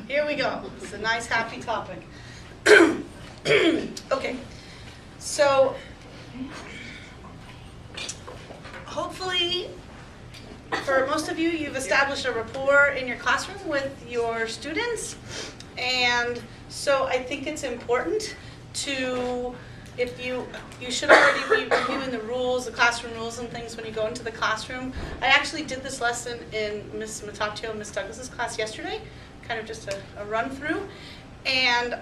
Here we go. It's a nice, happy topic. Okay, so hopefully for most of you, you've established a rapport in your classroom with your students, and so I think it's important to, if you should already be reviewing the rules, the classroom rules and things when you go into the classroom. I actually did this lesson in Ms. Matatio and Ms. Douglas's class yesterday, kind of just a run through, and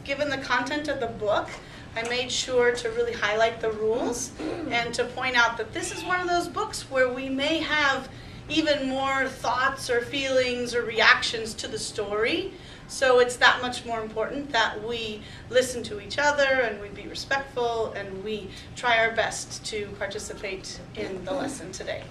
given the content of the book, I made sure to really highlight the rules and to point out that this is one of those books where we may have even more thoughts or feelings or reactions to the story. So it's that much more important that we listen to each other and we be respectful and we try our best to participate in the lesson today.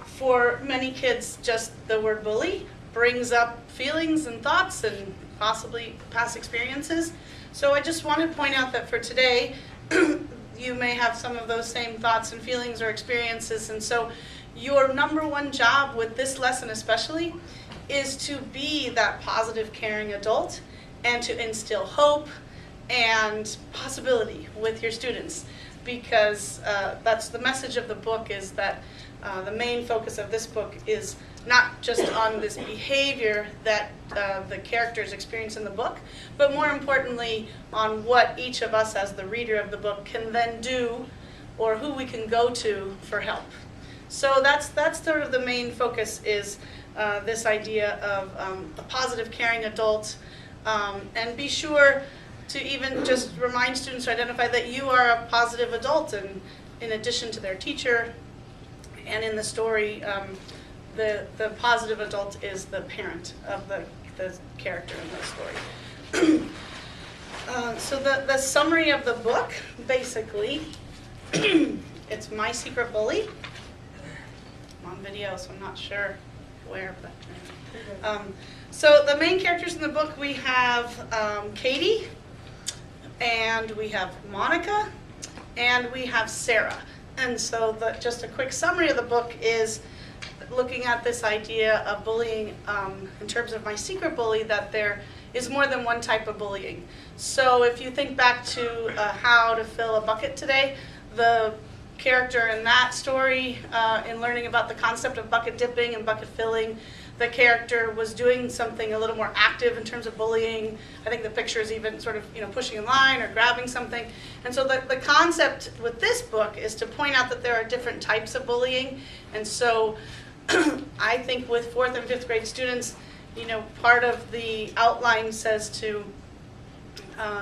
For many kids, just the word bully brings up feelings and thoughts and possibly past experiences. So I just want to point out that for today, you may have some of those same thoughts and feelings or experiences, and so your number one job with this lesson especially is to be that positive, caring adult and to instill hope and possibility with your students, because that's the message of the book, is that the main focus of this book is not just on this behavior that the characters experience in the book, but more importantly on what each of us as the reader of the book can then do, or who we can go to for help. So that's sort of the main focus, is this idea of a positive, caring adult, and be sure to even just remind students to identify that you are a positive adult, and in addition to their teacher, and in the story, the positive adult is the parent of the character in the story. So the summary of the book, basically, it's My Secret Bully. I'm on video, so I'm not sure where, but so the main characters in the book, we have Katie, and we have Monica, and we have Sarah. And so just a quick summary of the book is looking at this idea of bullying in terms of My Secret Bully, that there is more than one type of bullying. So if you think back to How to Fill a Bucket today, the character in that story, in learning about the concept of bucket dipping and bucket filling, the character was doing something a little more active in terms of bullying. I think the picture is even sort of, pushing in line or grabbing something. And so the concept with this book is to point out that there are different types of bullying. And so I think with 4th and 5th grade students, part of the outline says to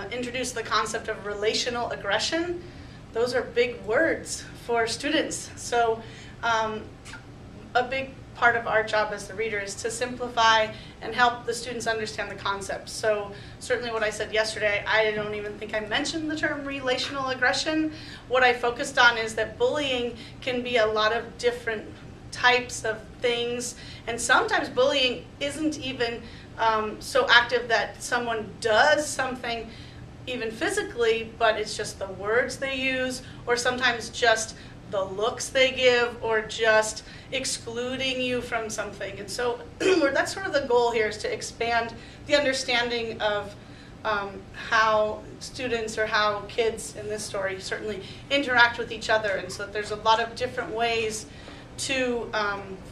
introduce the concept of relational aggression. Those are big words for students. So a big part of our job as the reader is to simplify and help the students understand the concept. So certainly what I said yesterday, I don't even think I mentioned the term relational aggression. What I focused on is that bullying can be a lot of different types of things, and sometimes bullying isn't even so active that someone does something even physically, but it's just the words they use, or sometimes just the looks they give, or just excluding you from something. And so that's sort of the goal here, is to expand the understanding of how students, or how kids in this story certainly interact with each other, and so that there's a lot of different ways to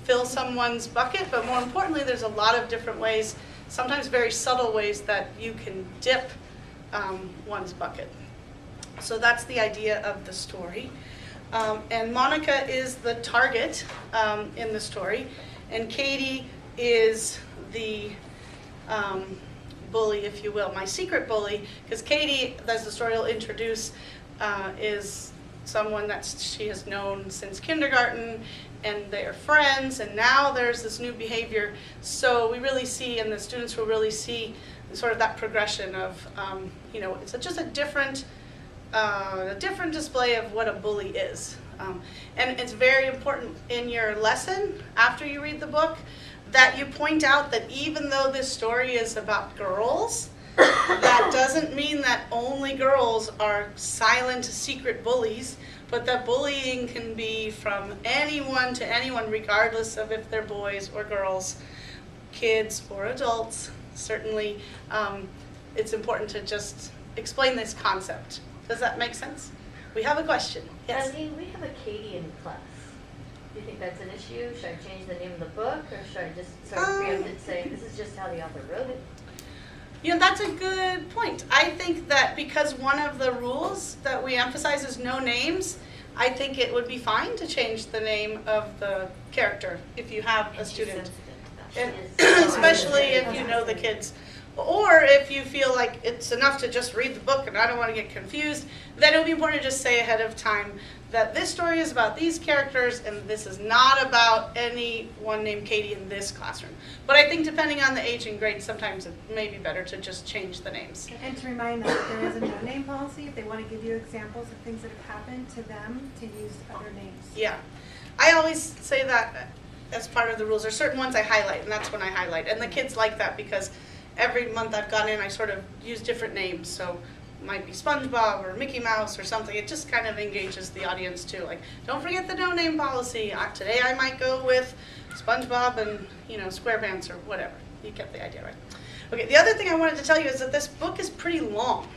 fill someone's bucket, but more importantly, there's a lot of different ways, sometimes very subtle ways, that you can dip one's bucket. So that's the idea of the story. And Monica is the target in the story, and Katie is the bully, if you will, my secret bully, because Katie, as the story will introduce, is someone that she has known since kindergarten, and they are friends, and now there's this new behavior. So we really see, and the students will really see, sort of that progression of, it's just a different display of what a bully is. And it's very important in your lesson, after you read the book, that you point out that even though this story is about girls, that doesn't mean that only girls are silent, secret bullies, but that bullying can be from anyone to anyone, regardless of if they're boys or girls. kids or adults, certainly it's important to just explain this concept. Does that make sense? We have a question. Yes? Andy, we have a Katie in class. Do you think that's an issue? Should I change the name of the book, or should I just sort of preempt it saying this is just how the author wrote it? You know, that's a good point. I think that because one of the rules that we emphasize is no names, I think it would be fine to change the name of the character if you have a student. And especially if you know the kids. Or if you feel like it's enough to just read the book and I don't want to get confused, then it would be important to just say ahead of time that this story is about these characters and this is not about anyone named Katie in this classroom. But I think depending on the age and grade, sometimes it may be better to just change the names. And to remind them that there is a no-name policy if they want to give you examples of things that have happened to them to use other names. Yeah. I always say that as part of the rules. There's certain ones I highlight, and that's when I highlight. And the kids like that because every month I've gone in, I sort of use different names. So it might be SpongeBob or Mickey Mouse or something. It just kind of engages the audience too. Like, don't forget the no-name policy. Today I might go with SpongeBob and, SquarePants or whatever. You get the idea, right? Okay, the other thing I wanted to tell you is that this book is pretty long.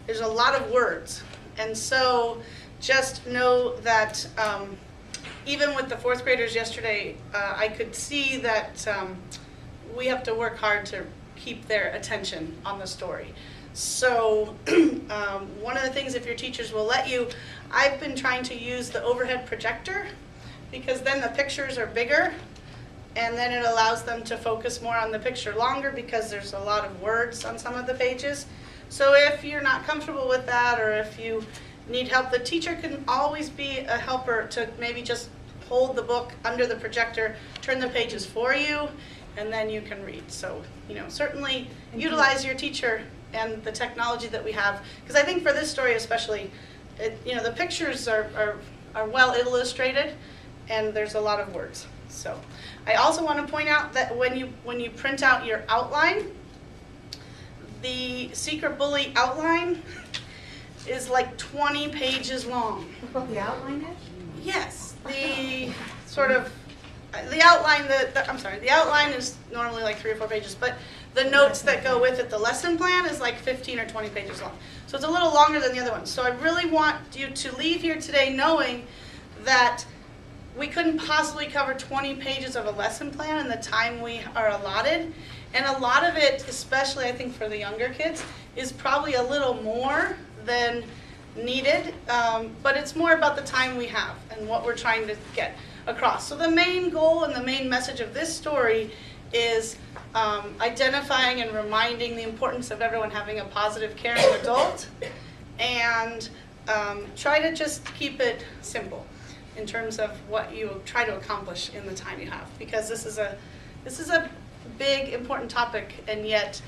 There's a lot of words. And so just know that even with the fourth graders yesterday, I could see that we have to work hard to keep their attention on the story. So one of the things, if your teachers will let you, I've been trying to use the overhead projector because then the pictures are bigger and then it allows them to focus more on the picture longer because there's a lot of words on some of the pages. So if you're not comfortable with that or if you need help, the teacher can always be a helper to maybe just hold the book under the projector, turn the pages for you, and then you can read. So, certainly utilize your teacher and the technology that we have. Because I think for this story especially, the pictures are well illustrated and there's a lot of words. So I also want to point out that when you print out your outline, the Secret Bully outline is like 20 pages long. The outline is? Yes, the outline, the outline is normally like 3 or 4 pages, but the notes that go with it, the lesson plan, is like 15 or 20 pages long. So it's a little longer than the other ones. So I really want you to leave here today knowing that we couldn't possibly cover 20 pages of a lesson plan in the time we are allotted. And a lot of it, especially I think for the younger kids, is probably a little more than needed, but it's more about the time we have and what we're trying to get across. So the main goal and the main message of this story is identifying and reminding the importance of everyone having a positive, caring adult, and try to just keep it simple in terms of what you try to accomplish in the time you have, because this is a big, important topic, and yet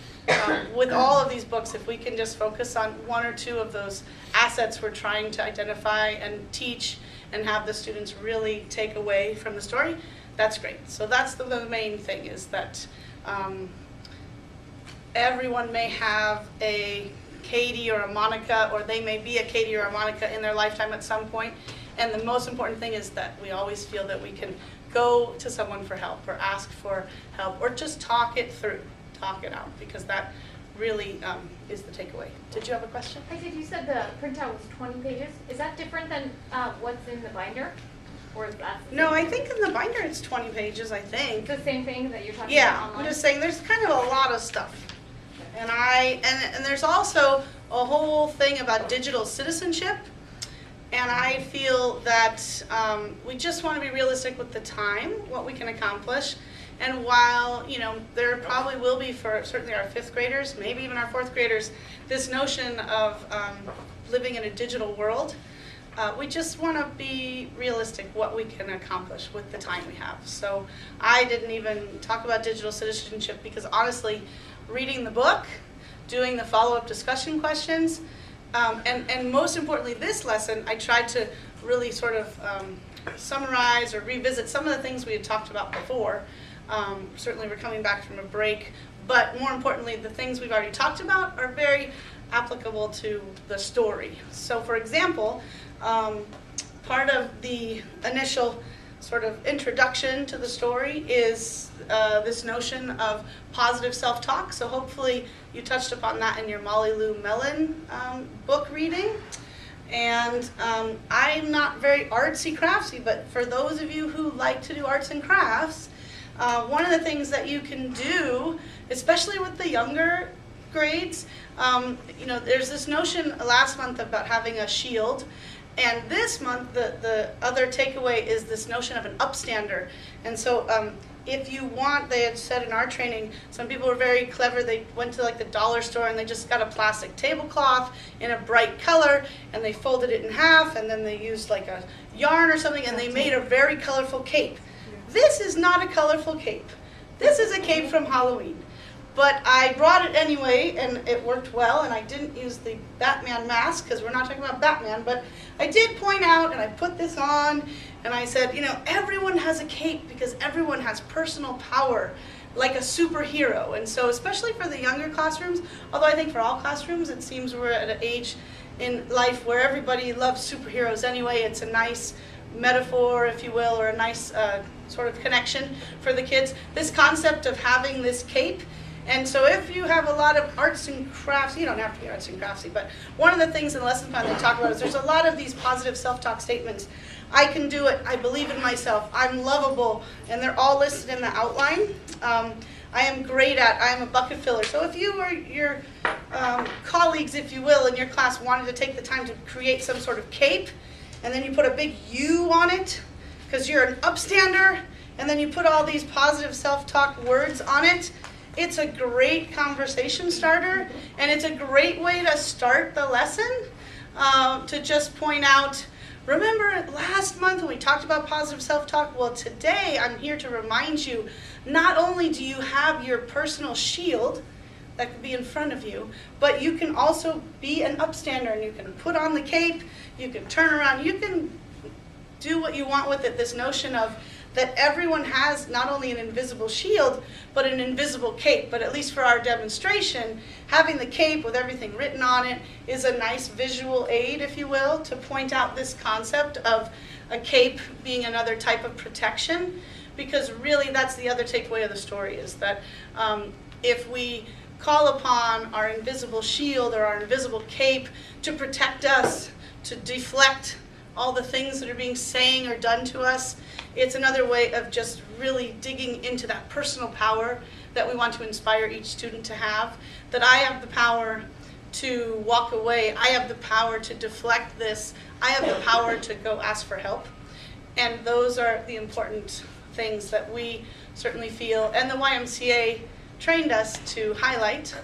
with all of these books, if we can just focus on 1 or 2 of those assets we're trying to identify and teach and have the students really take away from the story, that's great. So that's the main thing, is that everyone may have a Katie or a Monica, or they may be a Katie or a Monica in their lifetime at some point, and the most important thing is that we always feel that we can go to someone for help or ask for help or just talk it through, talk it out, because that really is the takeaway. Did you have a question? I did. You said the printout was 20 pages. Is that different than what's in the binder? Or is that No, I think in the binder it's 20 pages, I think. the same thing that you're talking Yeah, about online? I'm just saying there's kind of a lot of stuff. And and there's also a whole thing about digital citizenship. And I feel that we just want to be realistic with the time, what we can accomplish. And while, there probably will be for certainly our 5th graders, maybe even our 4th graders, this notion of living in a digital world, we just want to be realistic what we can accomplish with the time we have. So I didn't even talk about digital citizenship because honestly, reading the book, doing the follow-up discussion questions, and most importantly, this lesson, I tried to really sort of summarize or revisit some of the things we had talked about before. Certainly we're coming back from a break, but more importantly, the things we've already talked about are very applicable to the story. So for example, part of the initial sort of introduction to the story is this notion of positive self-talk. So hopefully you touched upon that in your Molly Lou Mellon book reading. And I'm not very artsy craftsy, but for those of you who like to do arts and crafts, one of the things that you can do, especially with the younger grades, there's this notion last month about having a shield. And this month, the other takeaway is this notion of an upstander. And so if you want, they had said in our training, some people were very clever. They went to like the dollar store and they just got a plastic tablecloth in a bright color and they folded it in half and then they used like a yarn or something and they made a very colorful cape. This is not a colorful cape. This is a cape from Halloween. But I brought it anyway, and it worked well, and I didn't use the Batman mask, because we're not talking about Batman, but I did point out, and I put this on, and I said, everyone has a cape, because everyone has personal power, like a superhero. And so, especially for the younger classrooms, although I think for all classrooms, it seems we're at an age in life where everybody loves superheroes anyway. It's a nice metaphor, if you will, or a nice sort of connection for the kids. This concept of having this cape. And so if you have a lot of arts and crafts, you don't have to be arts and craftsy, but one of the things in the lesson plan they talk about is there's a lot of these positive self-talk statements. I can do it, I believe in myself, I'm lovable, and they're all listed in the outline. I am great at, I am a bucket filler. So if you or your colleagues, if you will, in your class wanted to take the time to create some sort of cape, and then you put a big U on it, because you're an upstander, and then you put all these positive self-talk words on it, it's a great conversation starter, and it's a great way to start the lesson, to just point out, remember last month when we talked about positive self-talk? Well, today I'm here to remind you, not only do you have your personal shield that could be in front of you, but you can also be an upstander, and you can put on the cape, you can turn around, you can do what you want with it, this notion of that everyone has not only an invisible shield, but an invisible cape. But at least for our demonstration, having the cape with everything written on it is a nice visual aid, if you will, to point out this concept of a cape being another type of protection. Because really that's the other takeaway of the story, is that if we call upon our invisible shield or our invisible cape to protect us, to deflect all the things that are being saying or done to us, it's another way of just really digging into that personal power that we want to inspire each student to have, that I have the power to walk away, I have the power to deflect this, I have the power to go ask for help. And those are the important things that we certainly feel, and the YMCA trained us to highlight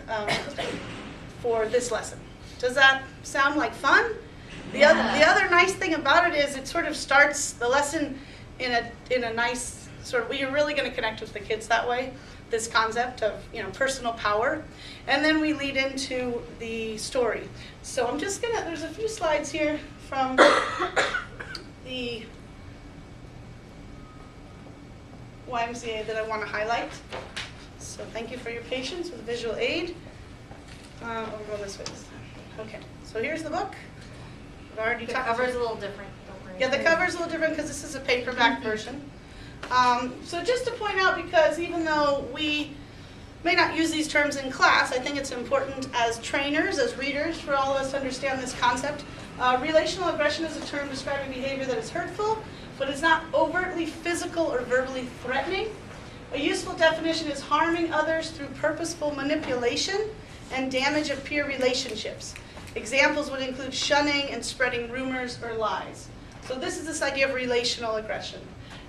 for this lesson. Does that sound like fun? The other nice thing about it is it sort of starts the lesson in a nice sort of, you're really going to connect with the kids that way, this concept of personal power. And then we lead into the story. So I'm just going to, there's a few slides here from the YMCA that I want to highlight. So thank you for your patience with visual aid. I'll go this way this time. Okay, so here's the book. I've already The talked cover's a little different, don't worry. Yeah, the cover's a little different because this is a paperback version. So just to point out, because even though we may not use these terms in class, I think it's important as trainers, as readers, for all of us to understand this concept. Relational aggression is a term describing behavior that is hurtful, but is not overtly physical or verbally threatening. A useful definition is harming others through purposeful manipulation and damage of peer relationships. Examples would include shunning and spreading rumors or lies. So this is this idea of relational aggression.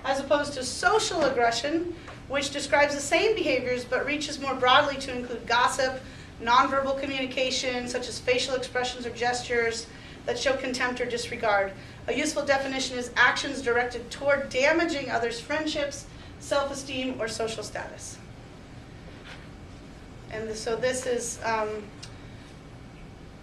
As opposed to social aggression, which describes the same behaviors but reaches more broadly to include gossip, nonverbal communication, such as facial expressions or gestures that show contempt or disregard. A useful definition is actions directed toward damaging others' friendships, self-esteem, or social status. And so this is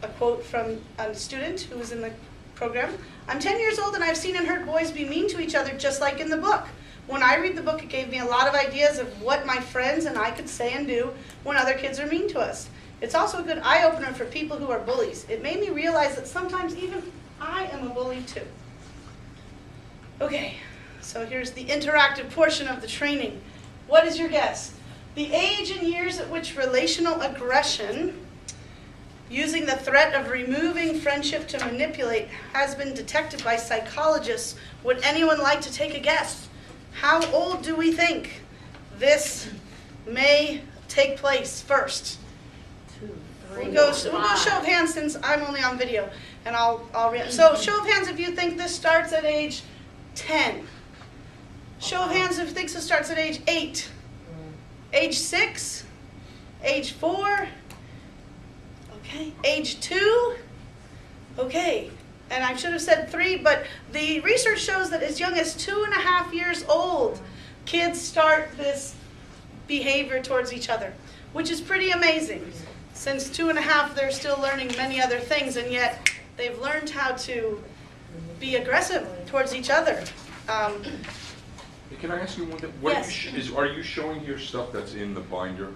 a quote from a student who was in the program. I'm 10 years old and I've seen and heard boys be mean to each other just like in the book. When I read the book, it gave me a lot of ideas of what my friends and I could say and do when other kids are mean to us. It's also a good eye-opener for people who are bullies. It made me realize that sometimes even I am a bully too. Okay, So here's the interactive portion of the training. What is your guess? The age and years at which relational aggression, using the threat of removing friendship to manipulate, has been detected by psychologists. Would anyone like to take a guess? How old do we think this may take place first? 2, 3, We'll go 5. show of hands since I'm only on video, and so show of hands if you think this starts at age 10. Show of hands if you think this starts at age 8. Age 6? Age 4? Okay. Age 2? Okay. And I should have said 3, but the research shows that as young as 2.5 years old, kids start this behavior towards each other, which is pretty amazing. Since 2.5, they're still learning many other things, and yet they've learned how to be aggressive towards each other. Can I ask you one thing? What Yes. are you showing here stuff that's in the binder?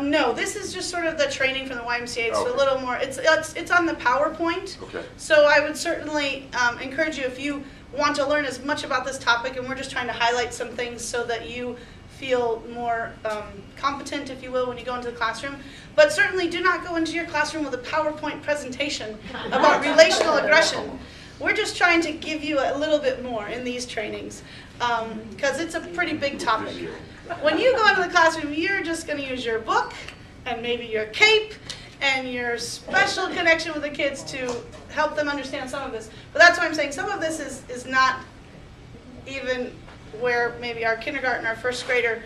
No, this is just sort of the training from the YMCA. It's Okay. a little more, it's on the PowerPoint. Okay. So I would certainly encourage you, if you want to learn as much about this topic, and we're just trying to highlight some things so that you feel more competent, if you will, when you go into the classroom. But certainly do not go into your classroom with a PowerPoint presentation about relational aggression. We're just trying to give you a little bit more in these trainings, because it's a pretty big topic. When you go into the classroom, you're just going to use your book and maybe your cape and your special connection with the kids to help them understand some of this. But that's why I'm saying some of this is not even where maybe our kindergarten or first grader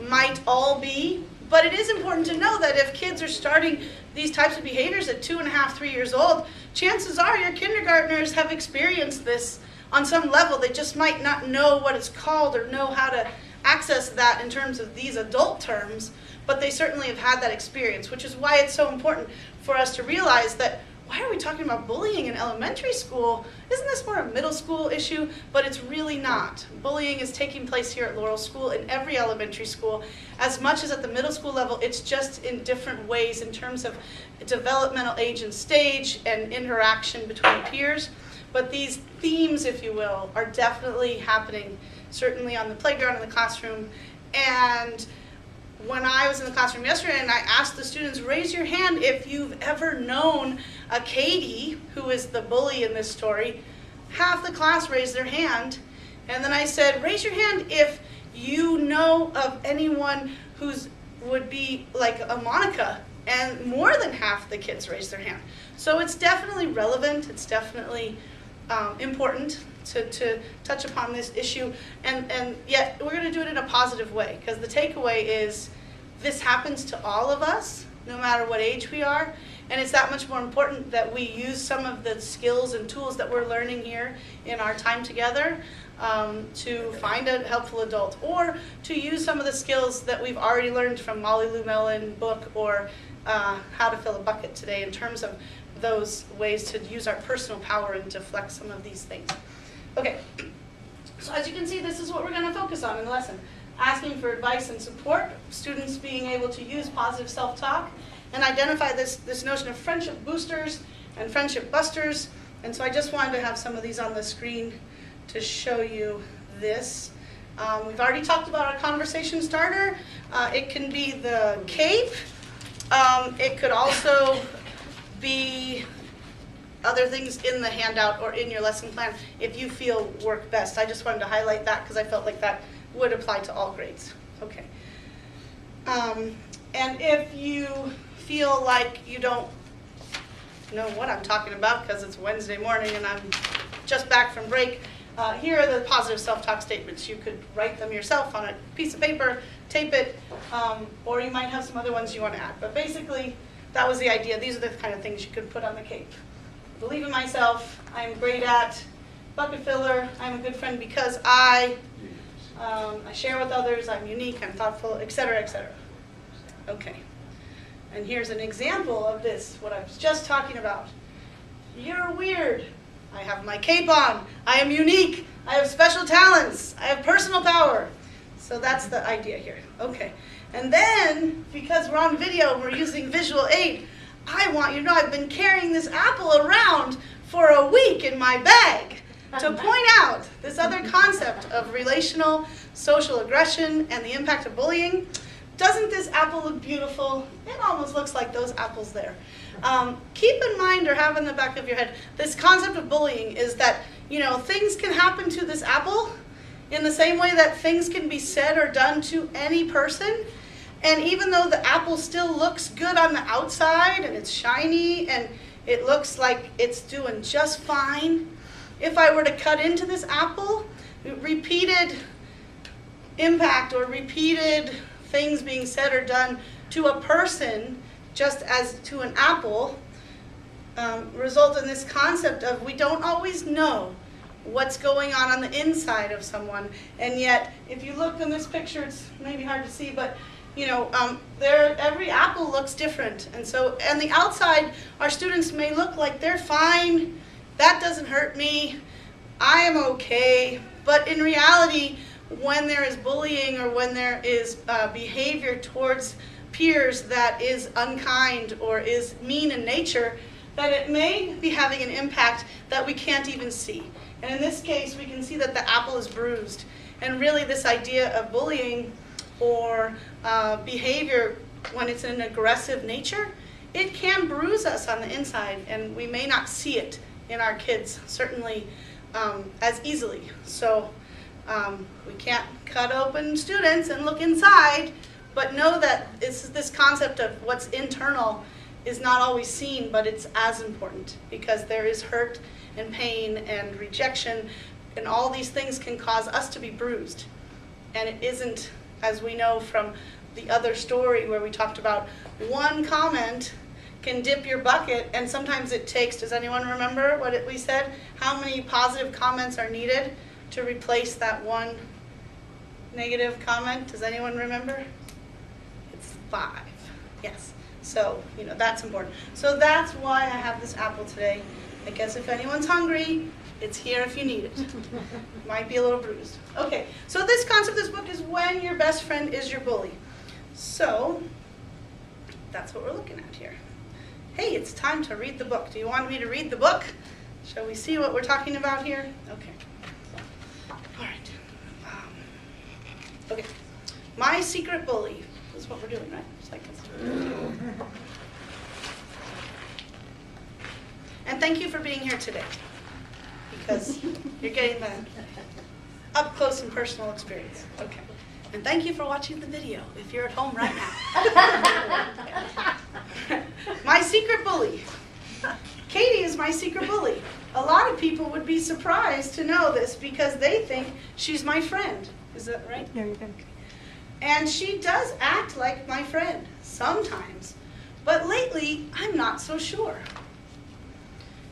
might all be. But it is important to know that if kids are starting these types of behaviors at 2.5, 3 years old, chances are your kindergartners have experienced this on some level. They just might not know what it's called or know how to access that in terms of these adult terms, but they certainly have had that experience, which is why it's so important for us to realize that, why are we talking about bullying in elementary school? Isn't this more a middle school issue? But it's really not. Bullying is taking place here at Laurel School in every elementary school. As much as at the middle school level, it's just in different ways in terms of developmental age and stage and interaction between peers. But these themes, if you will, are definitely happening, certainly on the playground, in the classroom. And when I was in the classroom yesterday and I asked the students, raise your hand if you've ever known a Katie, who is the bully in this story, half the class raised their hand. And then I said, raise your hand if you know of anyone who's would be like a Monica, and more than half the kids raised their hand. So it's definitely relevant, it's definitely important to touch upon this issue, and yet we're going to do it in a positive way, because the takeaway is this happens to all of us, no matter what age we are, and it's that much more important that we use some of the skills and tools that we're learning here in our time together to find a helpful adult, or to use some of the skills that we've already learned from Molly Lou Mellon book, or How to Fill a Bucket today, in terms of those ways to use our personal power and deflect some of these things. Okay, so as you can see, this is what we're going to focus on in the lesson. Asking for advice and support, students being able to use positive self-talk, and identify this notion of friendship boosters and friendship busters. And so I just wanted to have some of these on the screen to show you this. We've already talked about our conversation starter. It can be the cape. It could also be other things in the handout or in your lesson plan if you feel work best. I just wanted to highlight that because I felt like that would apply to all grades. Okay. And if you feel like you don't know what I'm talking about because it's Wednesday morning and I'm just back from break, here are the positive self-talk statements. You could write them yourself on a piece of paper, tape it, or you might have some other ones you want to add. But basically, that was the idea. These are the kind of things you could put on the cape. Believe in myself. I'm great at bucket filler. I'm a good friend because I share with others. I'm unique. I'm thoughtful, etc., etc. Okay. And here's an example of this, what I was just talking about. You're weird. I have my cape on. I am unique. I have special talents. I have personal power. So that's the idea here. Okay. And then, because we're on video, we're using visual aid, I want you to know I've been carrying this apple around for a week in my bag. to point out this other concept of relational social aggression and the impact of bullying. Doesn't this apple look beautiful? It almost looks like those apples there. Keep in mind, or have in the back of your head, this concept of bullying is that, things can happen to this apple in the same way that things can be said or done to any person. And even though the apple still looks good on the outside and it's shiny and it looks like it's doing just fine, if I were to cut into this apple, repeated impact or repeated things being said or done to a person, just as to an apple, result in this concept of we don't always know what's going on the inside of someone. And yet, if you look in this picture, it's maybe hard to see, but every apple looks different. And so, on the outside, our students may look like they're fine, that doesn't hurt me, I am okay. But in reality, when there is bullying or when there is behavior towards peers that is unkind or is mean in nature, that it may be having an impact that we can't even see. And in this case, we can see that the apple is bruised. And really this idea of bullying or behavior when it's an aggressive nature, it can bruise us on the inside, and we may not see it in our kids, certainly as easily. So we can't cut open students and look inside, but know that this concept of what's internal is not always seen, but it's as important, because there is hurt and pain and rejection, and all these things can cause us to be bruised. And it isn't, as we know from the other story where we talked about one comment can dip your bucket, and sometimes it takes, does anyone remember what we said? How many positive comments are needed to replace that one negative comment? Does anyone remember? It's 5, yes. So, that's important. So that's why I have this apple today. I guess if anyone's hungry, it's here if you need it. Might be a little bruised. Okay, so this concept of this book is when your best friend is your bully. So, that's what we're looking at here. Hey, it's time to read the book. Do you want me to read the book? Shall we see what we're talking about here? Okay. All right. Okay. My Secret Bully. This is what we're doing, right? It's like this. And thank you for being here today, because you're getting the up close and personal experience. Okay. And thank you for watching the video if you're at home right now. My secret bully. Katie is my secret bully. A lot of people would be surprised to know this because they think she's my friend. Is that right? No, you're good. And she does act like my friend sometimes, but lately I'm not so sure.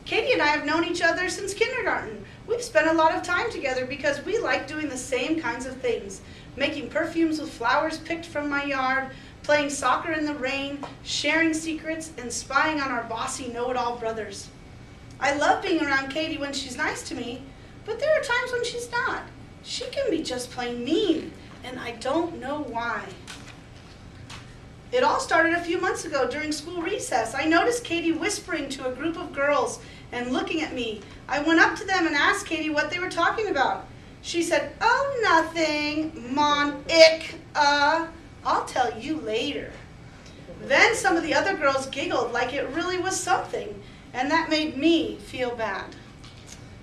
Katie and I have known each other since kindergarten. We've spent a lot of time together because we like doing the same kinds of things. Making perfumes with flowers picked from my yard, playing soccer in the rain, sharing secrets, and spying on our bossy know-it-all brothers. I love being around Katie when she's nice to me, but there are times when she's not. She can be just plain mean, and I don't know why. It all started a few months ago during school recess. I noticed Katie whispering to a group of girls and looking at me. I went up to them and asked Katie what they were talking about. She said, "Oh, nothing, Mom, I'll tell you later." Then some of the other girls giggled like it really was something, and that made me feel bad.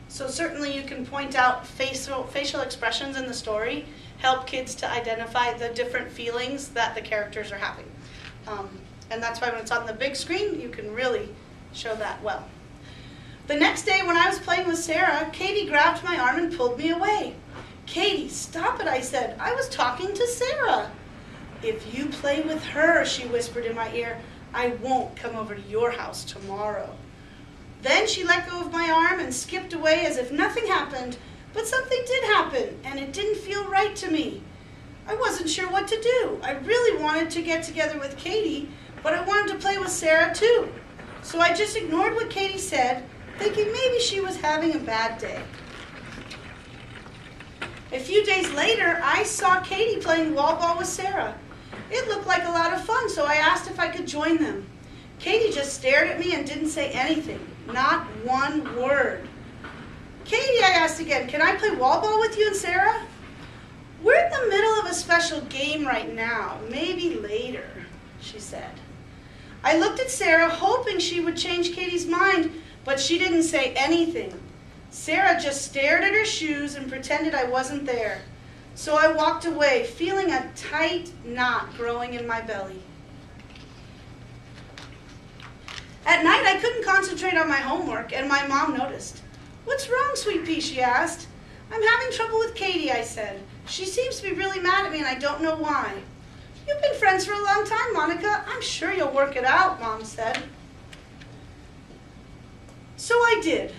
So certainly you can point out facial expressions in the story, help kids to identify the different feelings that the characters are having. And that's why when it's on the big screen, you can really show that well. The next day when I was playing with Sarah, Katie grabbed my arm and pulled me away. "Katie, stop it," I said. "I was talking to Sarah." "If you play with her," she whispered in my ear, "I won't come over to your house tomorrow." Then she let go of my arm and skipped away as if nothing happened, but something did happen, and it didn't feel right to me. I wasn't sure what to do. I really wanted to get together with Katie, but I wanted to play with Sarah too. So I just ignored what Katie said, thinking maybe she was having a bad day. A few days later, I saw Katie playing wall ball with Sarah. It looked like a lot of fun, so I asked if I could join them. Katie just stared at me and didn't say anything, not one word. Katie, I asked again, can I play wall ball with you and Sarah? We're in the middle of a special game right now. Maybe later, she said. I looked at Sarah, hoping she would change Katie's mind, but she didn't say anything. Sarah just stared at her shoes and pretended I wasn't there. So I walked away, feeling a tight knot growing in my belly. At night, I couldn't concentrate on my homework, and my mom noticed. What's wrong, sweet pea, she asked. I'm having trouble with Katie, I said. She seems to be really mad at me, and I don't know why. You've been friends for a long time, Monica. I'm sure you'll work it out, Mom said. So I did.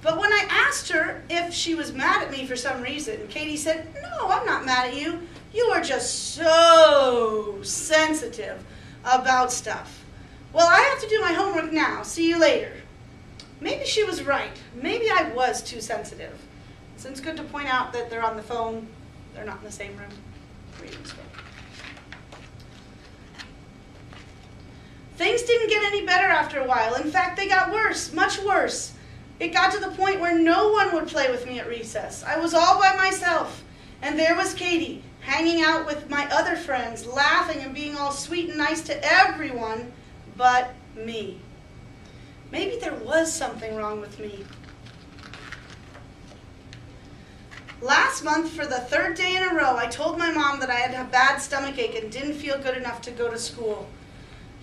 But when I asked her if she was mad at me for some reason, Katie said, no, I'm not mad at you. You are just so sensitive about stuff. Well, I have to do my homework now. See you later. Maybe she was right. Maybe I was too sensitive. So it's good to point out that they're on the phone. They're not in the same room reading stuff. Things didn't get any better after a while. In fact, they got worse, much worse. It got to the point where no one would play with me at recess. I was all by myself. And there was Katie, hanging out with my other friends, laughing and being all sweet and nice to everyone but me. Maybe there was something wrong with me. Last month, for the third day in a row, I told my mom that I had a bad stomachache and didn't feel good enough to go to school.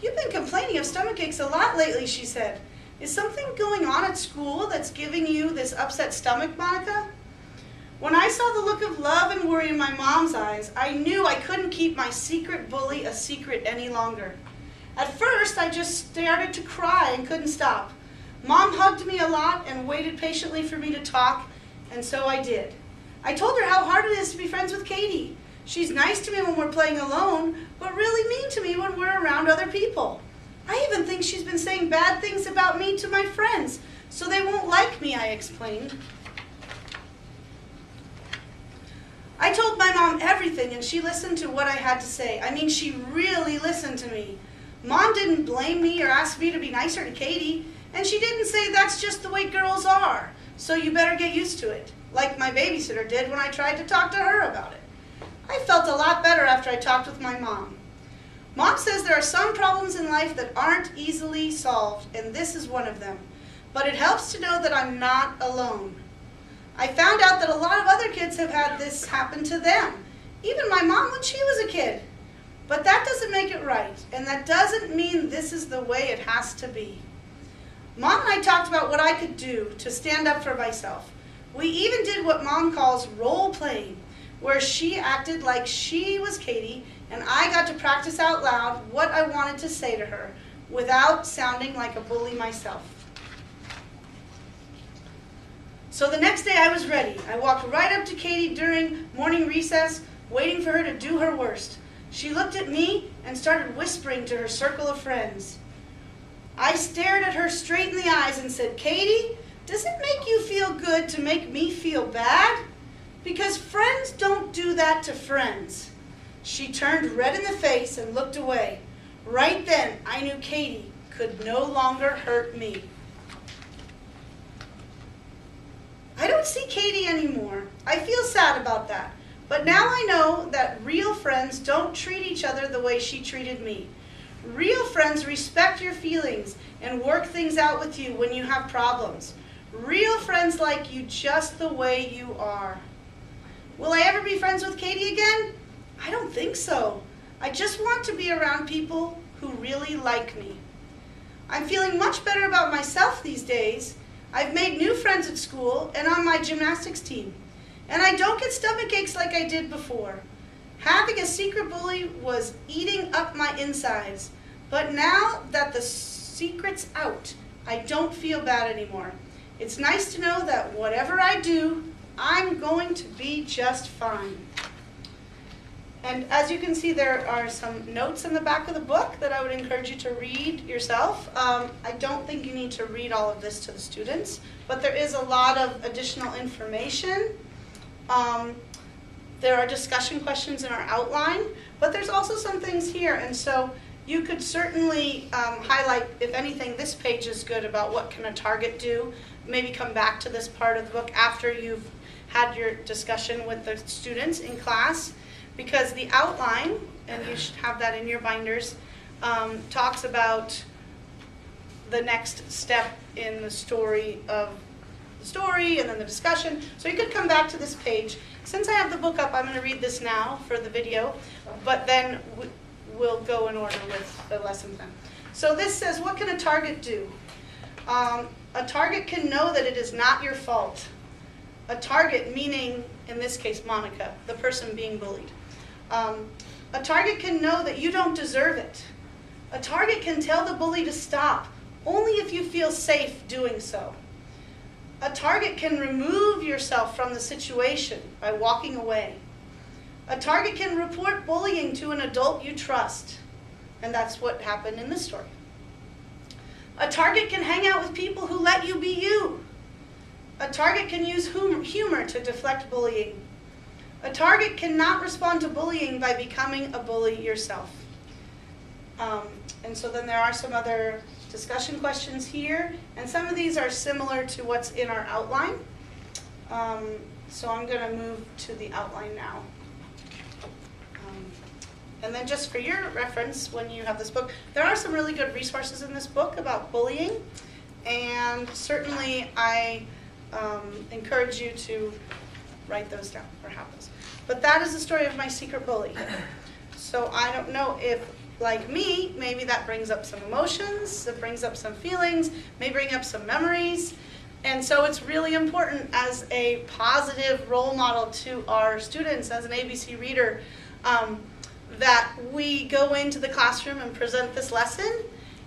You've been complaining of stomach aches a lot lately, she said. Is something going on at school that's giving you this upset stomach, Monica? When I saw the look of love and worry in my mom's eyes, I knew I couldn't keep my secret bully a secret any longer. At first, I just started to cry and couldn't stop. Mom hugged me a lot and waited patiently for me to talk, and so I did. I told her how hard it is to be friends with Katie. She's nice to me when we're playing alone, but really mean to me when we're around other people. I even think she's been saying bad things about me to my friends, so they won't like me, I explained. I told my mom everything, and she listened to what I had to say. I mean, she really listened to me. Mom didn't blame me or ask me to be nicer to Katie, and she didn't say that's just the way girls are, so you better get used to it, like my babysitter did when I tried to talk to her about it. I felt a lot better after I talked with my mom. Mom says there are some problems in life that aren't easily solved, and this is one of them. But it helps to know that I'm not alone. I found out that a lot of other kids have had this happen to them, even my mom when she was a kid. But that doesn't make it right, and that doesn't mean this is the way it has to be. Mom and I talked about what I could do to stand up for myself. We even did what Mom calls role playing, where she acted like she was Katie, and I got to practice out loud what I wanted to say to her without sounding like a bully myself. So the next day I was ready. I walked right up to Katie during morning recess, waiting for her to do her worst. She looked at me and started whispering to her circle of friends. I stared at her straight in the eyes and said, Katie, does it make you feel good to make me feel bad? Because friends don't do that to friends. She turned red in the face and looked away. Right then, I knew Katie could no longer hurt me. I don't see Katie anymore. I feel sad about that. But now I know that real friends don't treat each other the way she treated me. Real friends respect your feelings and work things out with you when you have problems. Real friends like you just the way you are. Will I ever be friends with Katie again? I don't think so. I just want to be around people who really like me. I'm feeling much better about myself these days. I've made new friends at school and on my gymnastics team. And I don't get stomach aches like I did before. Having a secret bully was eating up my insides. But now that the secret's out, I don't feel bad anymore. It's nice to know that whatever I do, I'm going to be just fine. And as you can see, there are some notes in the back of the book that I would encourage you to read yourself. I don't think you need to read all of this to the students, but there is a lot of additional information. There are discussion questions in our outline, but there's also some things here, and so you could certainly highlight, if anything, this page is good about what can a target do. maybe come back to this part of the book after you've had your discussion with the students in class, because the outline, and you should have that in your binders, talks about the next step in the story of the story and then the discussion. So you could come back to this page. Since I have the book up, I'm going to read this now for the video, but then we'll go in order with the lesson plan. So this says, what can a target do? A target can know that it is not your fault. A target, meaning, in this case, Monica, the person being bullied. A target can know that you don't deserve it. A target can tell the bully to stop, only if you feel safe doing so. A target can remove yourself from the situation by walking away. A target can report bullying to an adult you trust. And that's what happened in this story. A target can hang out with people who let you be you. A target can use humor to deflect bullying. A target cannot respond to bullying by becoming a bully yourself. And so then there are some other discussion questions here, and some of these are similar to what's in our outline. So I'm going to move to the outline now. And then just for your reference, when you have this book, there are some really good resources in this book about bullying, and certainly I encourage you to write those down or have those. But that is the story of my secret bully. So I don't know if, like me, maybe that brings up some emotions, that brings up some feelings, may bring up some memories. And so it's really important as a positive role model to our students, as an ABC reader, that we go into the classroom and present this lesson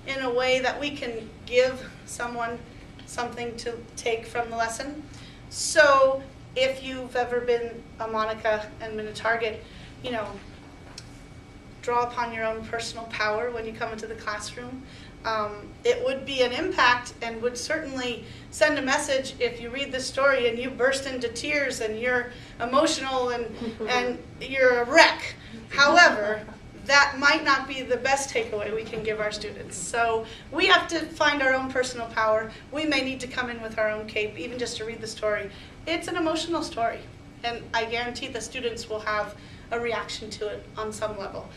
in a way that we can give someone something to take from the lesson. So if you've ever been a Monica and been a target, you know, draw upon your own personal power when you come into the classroom. It would be an impact and would certainly send a message if you read the story and you burst into tears and you're emotional and you're a wreck. However, that might not be the best takeaway we can give our students. So we have to find our own personal power. We may need to come in with our own cape, even just to read the story. It's an emotional story, and I guarantee the students will have a reaction to it on some level.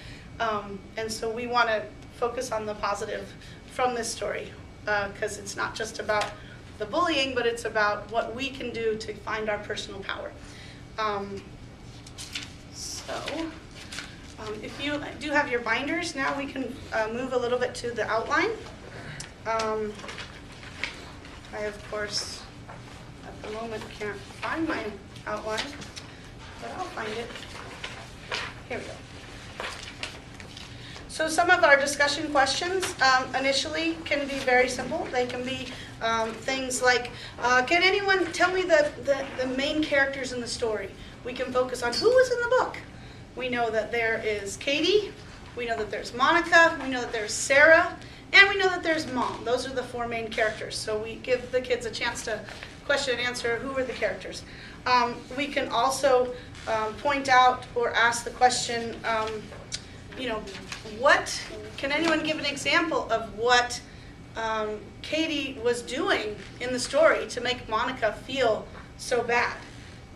And so we want to focus on the positive from this story, because it's not just about the bullying, but it's about what we can do to find our personal power. If you do have your binders, now we can move a little bit to the outline. I, of course, at the moment can't find my outline, but I'll find it. Here we go. So some of our discussion questions initially can be very simple. They can be things like, can anyone tell me the main characters in the story? We can focus on who was in the book. We know that there is Katie, we know that there's Monica, we know that there's Sarah, and we know that there's Mom. Those are the four main characters. So we give the kids a chance to question and answer who are the characters. We can also point out or ask the question, you know, what, can anyone give an example of what Katie was doing in the story to make Monica feel so bad?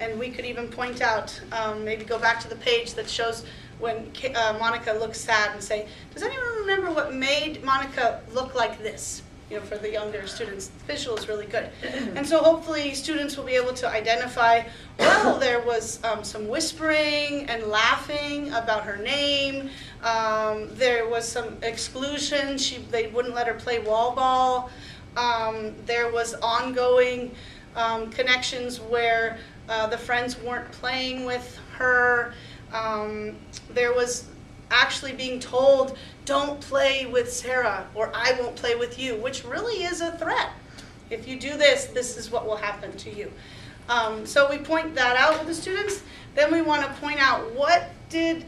And we could even point out, maybe go back to the page that shows when Monica looks sad and say, does anyone remember what made Monica look like this? You know, for the younger students, the visual is really good. And so hopefully students will be able to identify, well, there was some whispering and laughing about her name. There was some exclusion. They wouldn't let her play wall ball. There was ongoing connections where the friends weren't playing with her. There was actually being told, don't play with Sarah, or I won't play with you, which really is a threat. If you do this, this is what will happen to you. So we point that out with the students. Then we want to point out what did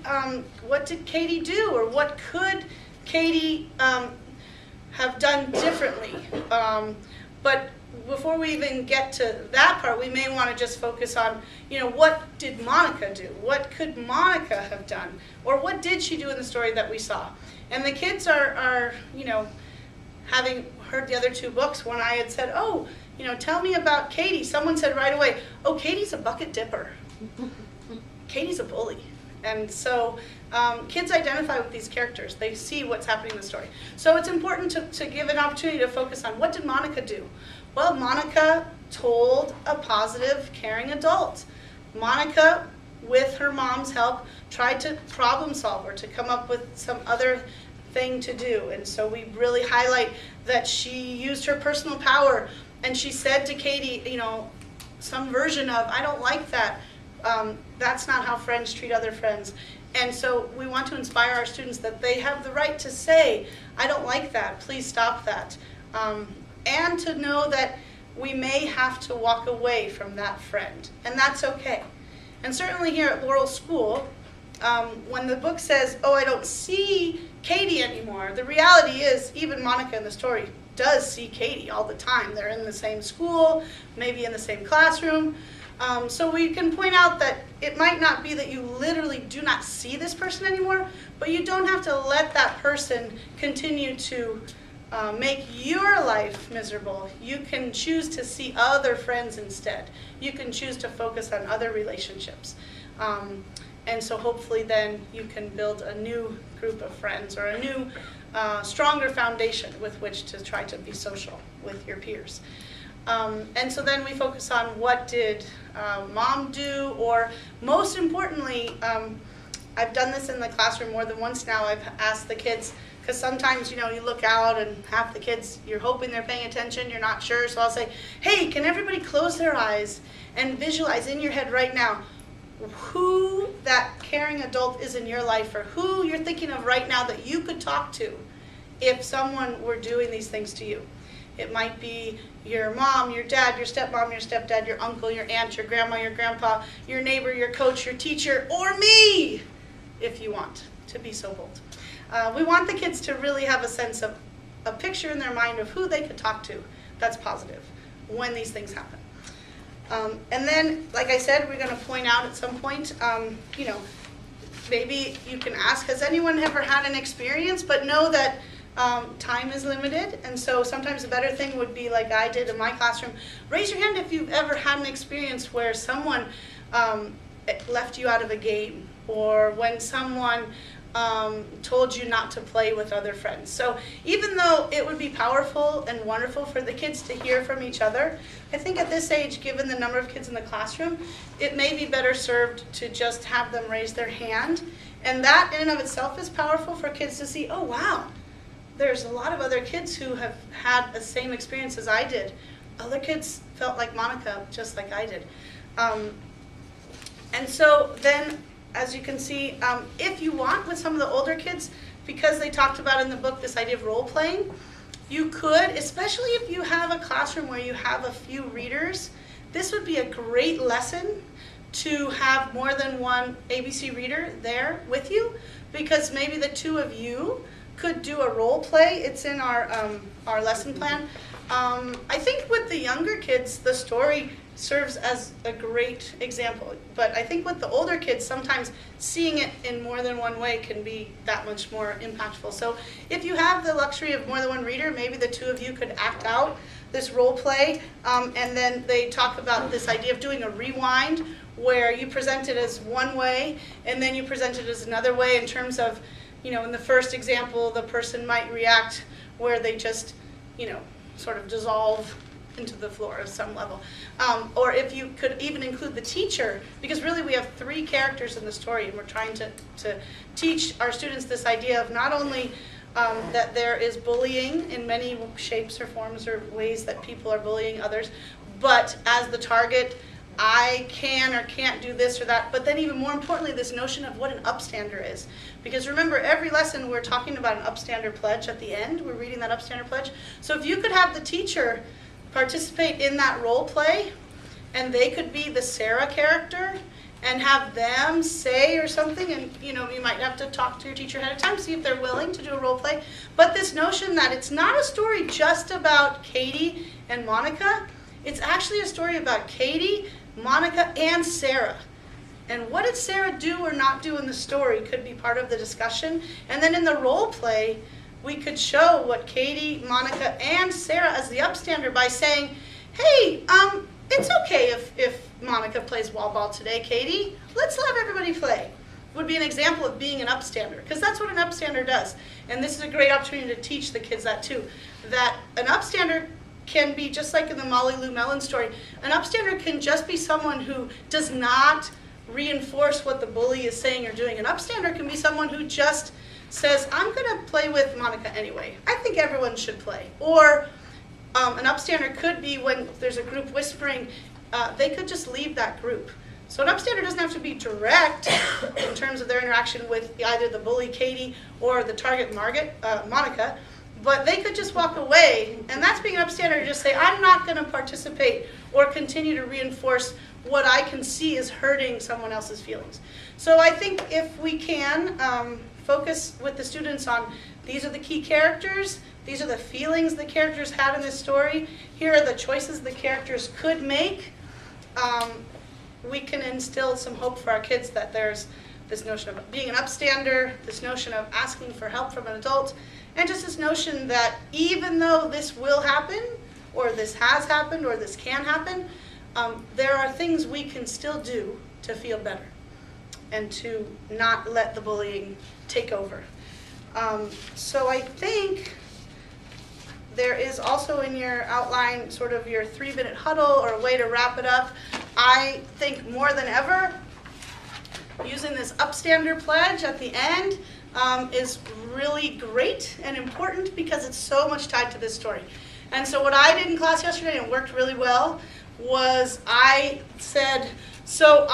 Katie do, or what could Katie have done differently. But before we even get to that part, we may want to just focus on, you know, what did Monica do? What could Monica have done? Or what did she do in the story that we saw? And the kids are you know, having heard the other two books, when I had said, oh, tell me about Katie. Someone said right away, oh, Katie's a bucket dipper. Katie's a bully. And so kids identify with these characters. They see what's happening in the story. So it's important to give an opportunity to focus on, what did Monica do? Well, Monica told a positive, caring adult. Monica, with her mom's help, tried to problem solve or to come up with some other thing to do. And so we really highlight that she used her personal power, and she said to Katie, some version of, I don't like that. That's not how friends treat other friends. And so we want to inspire our students that they have the right to say, I don't like that, please stop that. And to know that we may have to walk away from that friend, and that's okay. And certainly here at Laurel School, when the book says, oh, I don't see Katie anymore, the reality is even Monica in the story does see Katie all the time. They're in the same school, maybe in the same classroom. So we can point out that it might not be that you literally do not see this person anymore, but you don't have to let that person continue to make your life miserable. You can choose to see other friends instead. You can choose to focus on other relationships. And so hopefully then you can build a new group of friends, or a new, stronger foundation with which to try to be social with your peers. And so then we focus on, what did mom do, or most importantly, I've done this in the classroom more than once now. I've asked the kids, because sometimes, you look out and half the kids, you're hoping they're paying attention, you're not sure. So I'll say, hey, can everybody close their eyes and visualize in your head right now who that caring adult is in your life, or who you're thinking of right now that you could talk to if someone were doing these things to you. It might be your mom, your dad, your stepmom, your stepdad, your uncle, your aunt, your grandma, your grandpa, your neighbor, your coach, your teacher, or me, if you want to be so bold. We want the kids to really have a sense of, a picture in their mind of who they could talk to that's positive when these things happen. And then, like I said, we're going to point out at some point, maybe you can ask, has anyone ever had an experience, but know that time is limited, and so sometimes a better thing would be, like I did in my classroom, raise your hand if you've ever had an experience where someone left you out of a game, or when someone told you not to play with other friends. So even though it would be powerful and wonderful for the kids to hear from each other, I think at this age, given the number of kids in the classroom, it may be better served to just have them raise their hand. And that in and of itself is powerful for kids to see, oh wow, there's a lot of other kids who have had the same experience as I did. Other kids felt like Monica, just like I did. And so then, as you can see, if you want, with some of the older kids, because they talked about in the book this idea of role playing, you could, especially if you have a classroom where you have a few readers, this would be a great lesson to have more than one ABC reader there with you, because maybe the two of you could do a role play. It's in our lesson plan. I think with the younger kids, the story serves as a great example. But I think with the older kids, sometimes seeing it in more than one way can be that much more impactful. So if you have the luxury of more than one reader, maybe the two of you could act out this role play. And then they talk about this idea of doing a rewind, where you present it as one way, and then you present it as another way, in terms of, in the first example, the person might react where they just, sort of dissolve into the floor at some level. Or if you could even include the teacher, because really we have three characters in the story, and we're trying to teach our students this idea of not only that there is bullying in many shapes or forms or ways that people are bullying others, but as the target, I can or can't do this or that, but then even more importantly, this notion of what an upstander is. Because remember, every lesson we're talking about an upstander pledge at the end. We're reading that upstander pledge. So if you could have the teacher participate in that role play, and they could be the Sarah character, and have them say or something, and you might have to talk to your teacher ahead of time, see if they're willing to do a role play. But this notion that it's not a story just about Katie and Monica, it's actually a story about Katie, Monica, and Sarah. And what did Sarah do or not do in the story could be part of the discussion. And then in the role play, we could show what Katie, Monica, and Sarah as the upstander by saying, hey, it's okay if Monica plays wall ball today, Katie. Let's let everybody play. Would be an example of being an upstander, because that's what an upstander does. And this is a great opportunity to teach the kids that too. That an upstander can be just like in the Molly Lou Mellon story. An upstander can just be someone who does not reinforce what the bully is saying or doing. An upstander can be someone who just says, I'm going to play with Monica anyway. I think everyone should play. Or an upstander could be when there's a group whispering, they could just leave that group. So an upstander doesn't have to be direct in terms of their interaction with either the bully, Katie, or the target, Monica, but they could just walk away, and that's being an upstander, to just say, I'm not going to participate or continue to reinforce what I can see is hurting someone else's feelings. So I think if we can focus with the students on, these are the key characters, these are the feelings the characters had in this story, here are the choices the characters could make, we can instill some hope for our kids that there's this notion of being an upstander, this notion of asking for help from an adult, and just this notion that even though this will happen, or this has happened, or this can happen, there are things we can still do to feel better and to not let the bullying take over. So I think there is also in your outline sort of your 3-minute huddle or a way to wrap it up. I think more than ever, using this upstander pledge at the end is really great and important because it's so much tied to this story. And so what I did in class yesterday, and it worked really well, was I said, so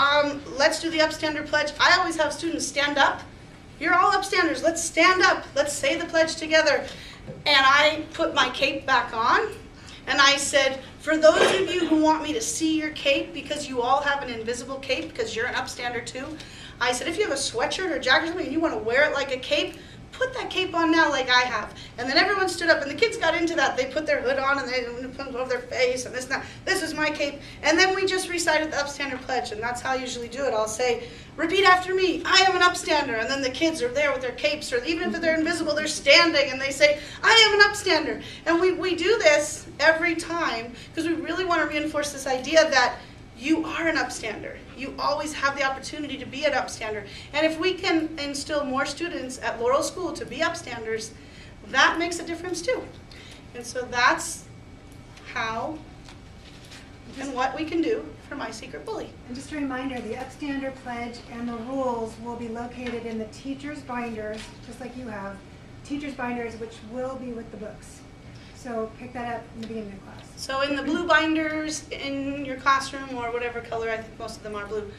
let's do the upstander pledge. I always have students stand up. You're all upstanders. Let's stand up. Let's say the pledge together. And I put my cape back on, and I said, for those of you who want me to see your cape, because you all have an invisible cape, because you're an upstander too, I said, if you have a sweatshirt or jacket or something and you want to wear it like a cape, put that cape on now like I have. And then everyone stood up, and the kids got into that. They put their hood on, and they put it over their face, and this and that. This is my cape. And then we just recited the upstander pledge, and that's how I usually do it. I'll say, repeat after me, I am an upstander. And then the kids are there with their capes, or even if they're invisible, they're standing, and they say, I am an upstander. And we do this every time because we really want to reinforce this idea that you are an upstander. You always have the opportunity to be an upstander. And if we can instill more students at Laurel School to be upstanders, that makes a difference too. And so that's how and what we can do for My Secret Bully. And just a reminder, the upstander pledge and the rules will be located in the teacher's binders, just like you have, teacher's binders, which will be with the books. So pick that up in the beginning of class. So in the blue binders in your classroom, or whatever color, I think most of them are blue,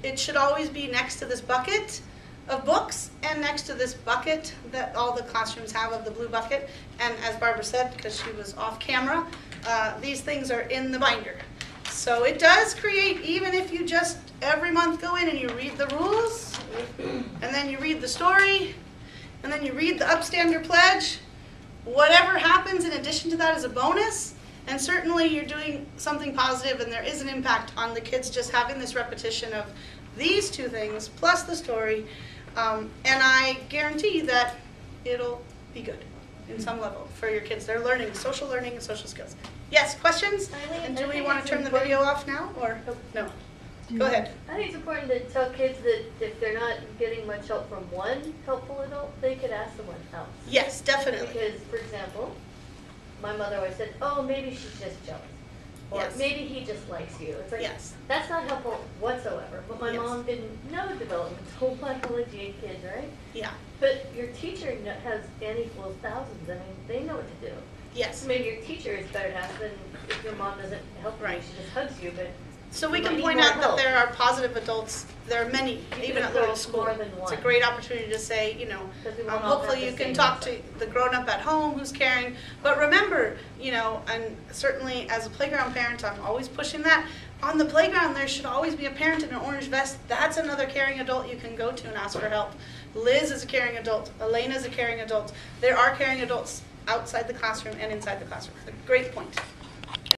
it should always be next to this bucket of books and next to this bucket that all the classrooms have of the blue bucket. And as Barbara said, because she was off camera, these things are in the binder. So it does create, even if you just every month go in and you read the rules, and then you read the story, and then you read the upstander pledge, whatever happens in addition to that is a bonus, and certainly you're doing something positive, and there is an impact on the kids just having this repetition of these two things plus the story, and I guarantee that it'll be good in some level for your kids. They're learning social learning and social skills. Yes, questions? Eileen, And do I we think want it's to turn the important- video off now, or no? Go ahead. I think it's important to tell kids that if they're not getting much help from one helpful adult, they could ask someone else. Yes, definitely. Because, for example, my mother always said, oh, maybe she's just jealous. Or Yes. maybe he just likes you. It's like, Yes. that's not helpful whatsoever. But my Yes. mom didn't know developmental psychology in kids, right? Yeah. But your teacher has n equals thousands. I mean, they know what to do. Yes. So maybe your teacher is better to ask than if your mom doesn't help you, Right. she just hugs you. But So we you can might point need more out that help. there are positive adults. There are many, You even can at Laurel approach School. more than It's a one. great opportunity to say, you know, Because we won't all have hopefully the you can same talk to insight. the grown-up at home who's caring. But remember, you know, and certainly as a playground parent, I'm always pushing that. On the playground, there should always be a parent in an orange vest. That's another caring adult you can go to and ask for help. Liz is a caring adult. Elena is a caring adult. There are caring adults outside the classroom and inside the classroom. A great point.